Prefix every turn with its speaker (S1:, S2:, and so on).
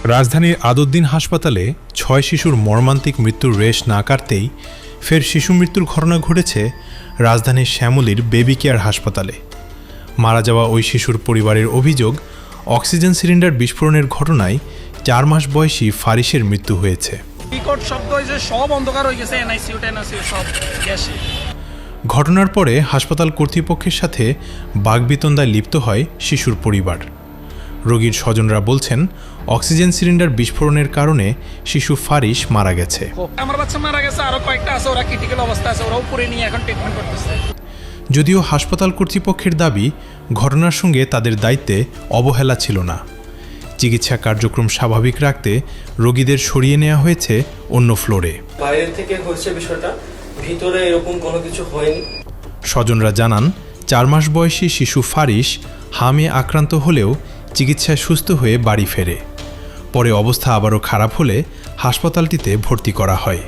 S1: রাজধানীর আদউদ্দিন হাসপাতালে ৬ শিশুর মর্মান্তিক মৃত্যুর রেশ না কাটতেই ফের শিশু মৃত্যুর ঘটনা ঘটেছে রাজধানীর শ্যামলীর বেবি কেয়ার হাসপাতালে। মারা যাওয়া ওই শিশুর পরিবারের অভিযোগ, অক্সিজেন সিলিন্ডার বিস্ফোরণের ঘটনায় ৪ মাস বয়সী ফারিসের মৃত্যু হয়েছে। ঘটনার পরে হাসপাতাল কর্তৃপক্ষের সাথে বাকবিতন্দায় লিপ্ত হয় শিশুর পরিবার। রোগীর স্বজনরা বলছেন, অক্সিজেন সিলিন্ডার বিস্ফোরণের কারণে শিশু ফারিস মারা গেছে।
S2: আমার বাচ্চা মারা গেছে, আরো কয়েকটা আছে, ওরা ক্রিটিক্যাল অবস্থা আছে, ওরা উপরে নিয়ে এখন ট্রিটমেন্ট করতেছে।
S1: যদিও হাসপাতাল কর্তৃপক্ষের দাবি, ঘটনার সঙ্গে তাদের দায়িত্বে অবহেলা ছিল না। চিকিৎসা কার্যক্রম স্বাভাবিক রাখতে রোগীদের সরিয়ে নেওয়া হয়েছে অন্য ফ্লোরে।
S3: বাইরে থেকে হচ্ছে বিষয়টা, ভিতরে এরকম কোনো কিছু হয়নি।
S1: স্বজনরা জানান, ৪ মাস বয়সী শিশু ফারিস হামে আক্রান্ত হলেও চিকিৎসায় সুস্থ হয়ে বাড়ি ফেরে। পরে অবস্থা আবারও খারাপ হলে হাসপাতালটিতে ভর্তি করা হয়।